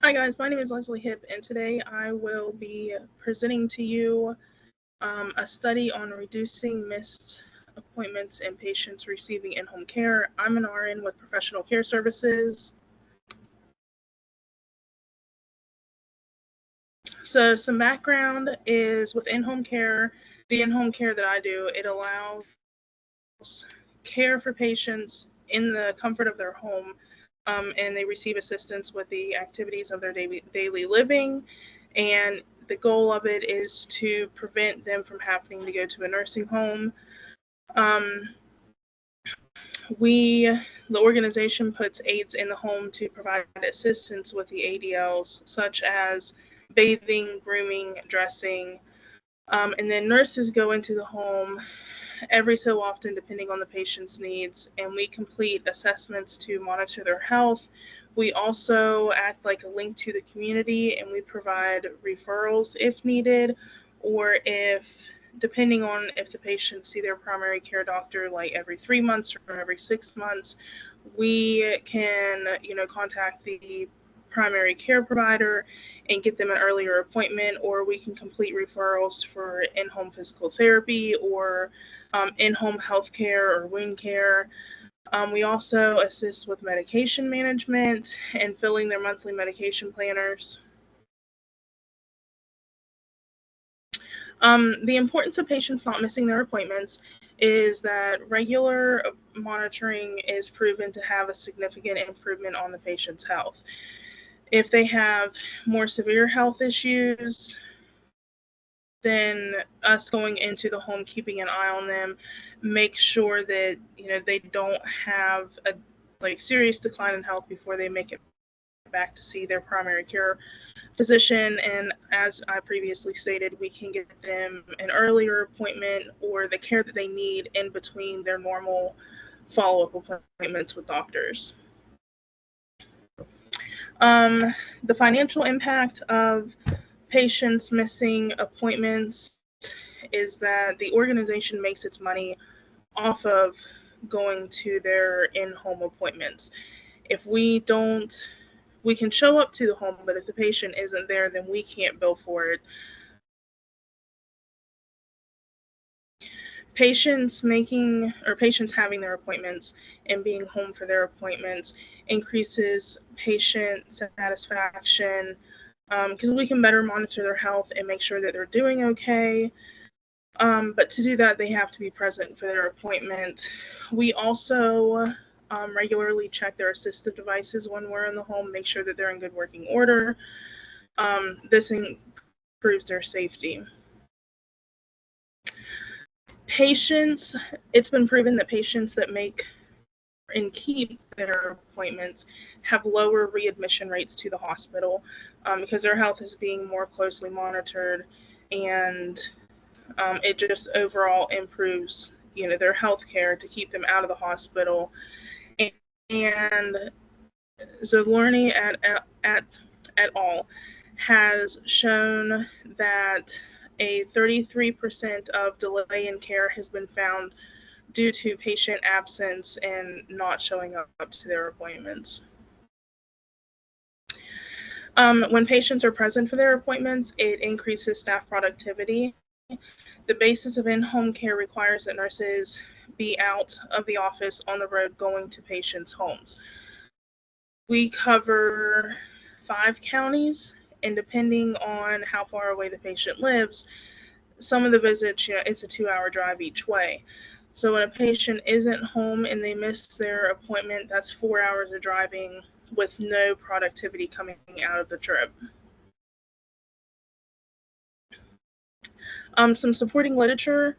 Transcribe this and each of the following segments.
Hi guys, my name is Leslie Hipp, and today I will be presenting to you a study on reducing missed appointments in patients receiving in-home care. I'm an RN with Professional Care Services. So some background is with in-home care, the in-home care that I do, it allows care for patients in the comfort of their home, and they receive assistance with the activities of their daily living. And the goal of it is to prevent them from having to go to a nursing home. The organization puts aides in the home to provide assistance with the ADLs, such as bathing, grooming, dressing, and then nurses go into the home every so often, depending on the patient's needs, and we complete assessments to monitor their health. We also act like a link to the community, and we provide referrals if needed, or depending on if the patients see their primary care doctor like every 3 months or every 6 months, we can, contact the primary care provider and get them an earlier appointment, or we can complete referrals for in-home physical therapy or in-home health care or wound care. We also assist with medication management and filling their monthly medication planners. The importance of patients not missing their appointments is that regular monitoring is proven to have a significant improvement on the patient's health. If they have more severe health issues, then us going into the home, keeping an eye on them, make sure that they don't have a serious decline in health before they make it back to see their primary care physician. And as I previously stated, we can get them an earlier appointment or the care that they need in between their normal follow-up appointments with doctors. The financial impact of patients missing appointments is that the organization makes its money off of going to their in-home appointments. If we can show up to the home, but if the patient isn't there, then we can't bill for it. Patients having their appointments and being home for their appointments increases patient satisfaction, because we can better monitor their health and make sure that they're doing okay. But to do that, they have to be present for their appointment. We also regularly check their assistive devices when we're in the home, make sure that they're in good working order. This improves their safety. It's been proven that patients that make and keep their appointments have lower readmission rates to the hospital, because their health is being more closely monitored, and it just overall improves their health care to keep them out of the hospital. And Zolorny et al. Has shown that a 33% of delay in care has been found due to patient absence and not showing up to their appointments. When patients are present for their appointments, it increases staff productivity. The basis of in-home care requires that nurses be out of the office on the road going to patients' homes. We cover 5 counties, and depending on how far away the patient lives, some of the visits, it's a 2-hour drive each way. So when a patient isn't home and they miss their appointment, that's 4 hours of driving with no productivity coming out of the trip. Some supporting literature.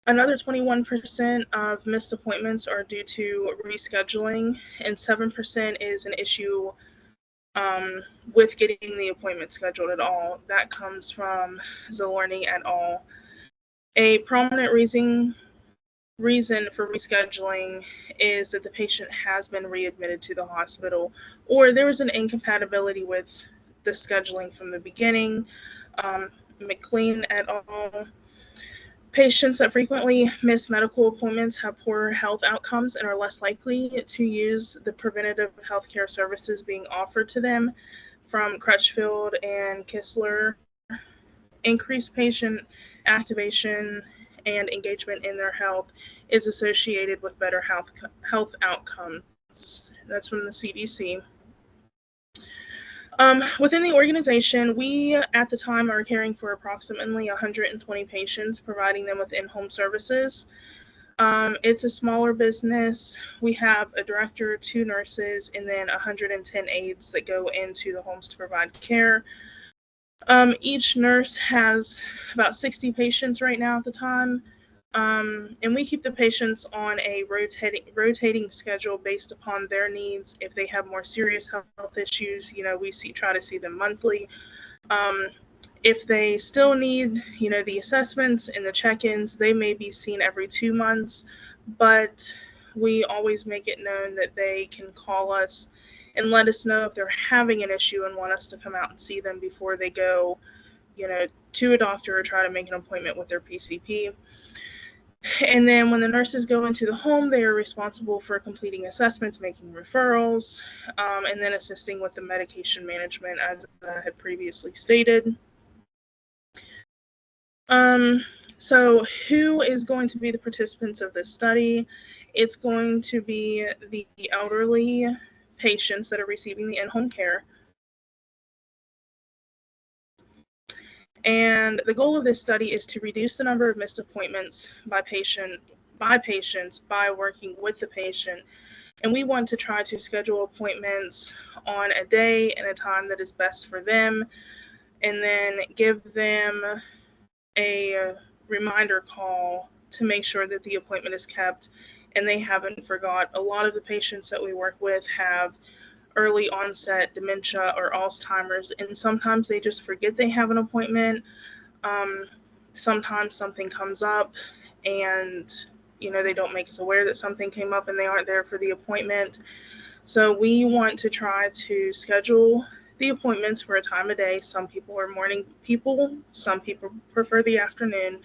Another 21% of missed appointments are due to rescheduling, and 7% is an issue with getting the appointment scheduled at all. That comes from Zolorny et al. A prominent reason for rescheduling is that the patient has been readmitted to the hospital, or there was an incompatibility with the scheduling from the beginning. McLean et al. Patients that frequently miss medical appointments have poorer health outcomes and are less likely to use the preventative healthcare services being offered to them. from Crutchfield and Kistler, increased patient activation and engagement in their health is associated with better health outcomes. That's from the CDC. Within the organization, we at the time are caring for approximately 120 patients, providing them with in-home services. It's a smaller business. We have a director, 2 nurses, and then 110 aides that go into the homes to provide care. Each nurse has about 60 patients right now at the time. And we keep the patients on a rotating schedule based upon their needs. If they have more serious health issues, we try to see them monthly. If they still need, the assessments and the check-ins, they may be seen every 2 months, but we always make it known that they can call us and let us know if they're having an issue and want us to come out and see them before they go, to a doctor or try to make an appointment with their PCP. And then when the nurses go into the home, they are responsible for completing assessments, making referrals, and then assisting with the medication management, as I had previously stated. So who is going to be the participants of this study? It's going to be the elderly patients that are receiving the in-home care. And the goal of this study is to reduce the number of missed appointments by patients by working with the patient. And we want to try to schedule appointments on a day and a time that is best for them, and then give them a reminder call to make sure that the appointment is kept and they haven't forgot. A lot of the patients that we work with have early onset dementia or Alzheimer's, and sometimes they just forget they have an appointment. Sometimes something comes up and they don't make us aware that something came up and they aren't there for the appointment. So we want to try to schedule the appointments for a time of day. Some people are morning people, some people prefer the afternoon.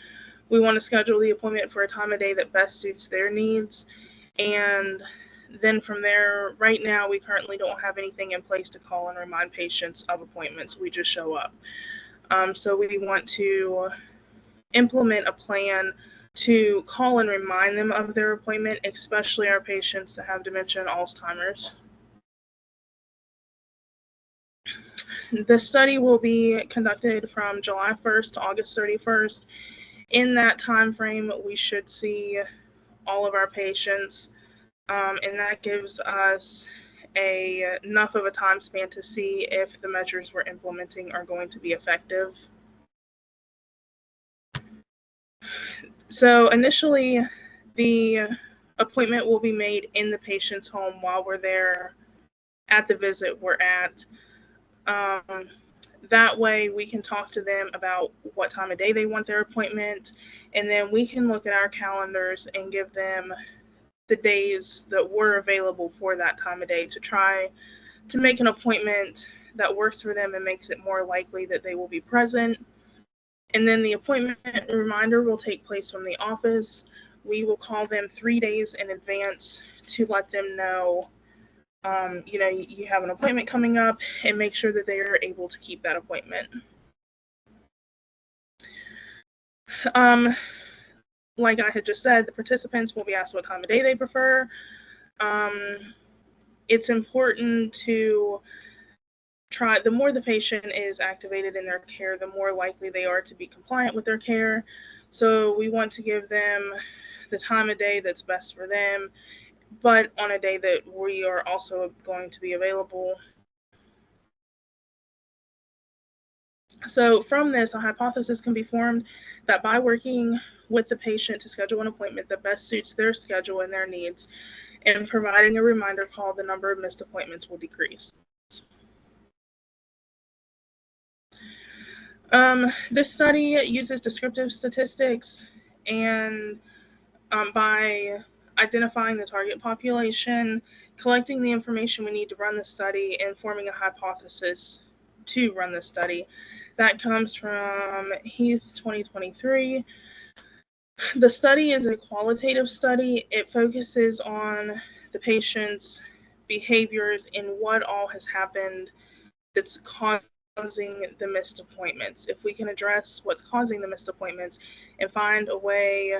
We want to schedule the appointment for a time of day that best suits their needs. And then from there, right now, we currently don't have anything in place to call and remind patients of appointments. We just show up. So we want to implement a plan to call and remind them of their appointment, especially our patients that have dementia and Alzheimer's. The study will be conducted from July 1st to August 31st. In that time frame, we should see all of our patients. And that gives us enough of a time span to see if the measures we're implementing are going to be effective. So initially, the appointment will be made in the patient's home while we're there at the visit we're at. That way we can talk to them about what time of day they want their appointment, and then we can look at our calendars and give them the days that we're available for that time of day to try to make an appointment that works for them and makes it more likely that they will be present. And then the appointment reminder will take place from the office. We will call them 3 days in advance to let them know, you have an appointment coming up, and make sure that they are able to keep that appointment. Like I had just said, the participants will be asked what time of day they prefer. It's important to try, the more the patient is activated in their care, the more likely they are to be compliant with their care. So we want to give them the time of day that's best for them, but on a day that we are also going to be available. So from this, a hypothesis can be formed that by working with the patient to schedule an appointment that best suits their schedule and their needs, and providing a reminder call, the number of missed appointments will decrease. This study uses descriptive statistics, and by identifying the target population, collecting the information we need to run the study, and forming a hypothesis to run the study. That comes from Hipp 2023. The study is a qualitative study. It focuses on the patient's behaviors and what all has happened that's causing the missed appointments. If we can address what's causing the missed appointments and find a way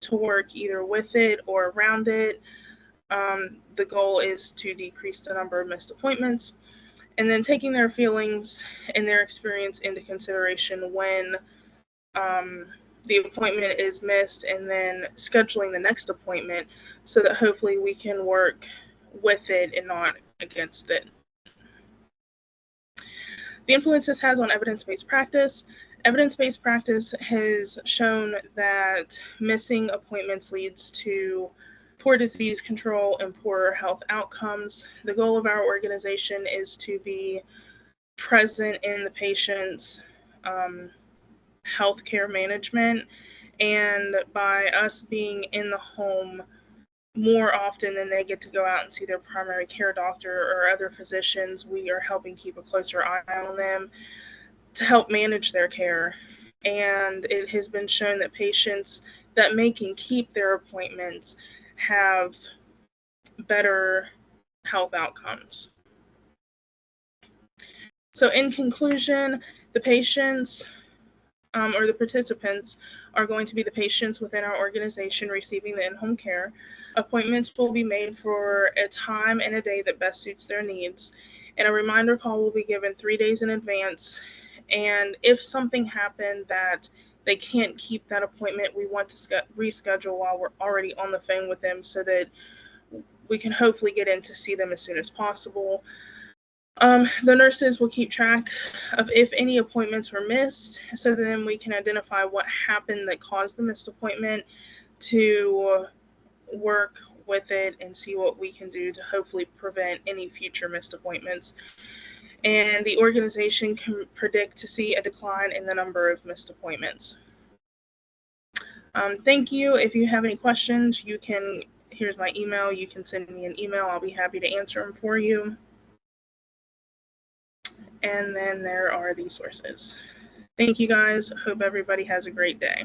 to work either with it or around it, the goal is to decrease the number of missed appointments. And then taking their feelings and their experience into consideration when the appointment is missed, and then scheduling the next appointment so that hopefully we can work with it and not against it. The influence this has on evidence-based practice. Evidence-based practice has shown that missing appointments leads to poor disease control and poorer health outcomes. The goal of our organization is to be present in the patient's healthcare management, and by us being in the home more often than they get to go out and see their primary care doctor or other physicians, we are helping keep a closer eye on them to help manage their care. And it has been shown that patients that may can keep their appointments have better health outcomes. So in conclusion, the patients or the participants are going to be the patients within our organization receiving the in-home care. Appointments will be made for a time and a day that best suits their needs, and a reminder call will be given 3 days in advance. And if something happened that they can't keep that appointment, we want to reschedule while we're already on the phone with them so that we can hopefully get in to see them as soon as possible. The nurses will keep track of if any appointments were missed, so then we can identify what happened that caused the missed appointment to work with it and see what we can do to hopefully prevent any future missed appointments. And the organization can predict to see a decline in the number of missed appointments. Thank you. If you have any questions, here's my email. You can send me an email. I'll be happy to answer them for you. And then there are the sources. Thank you guys. Hope everybody has a great day.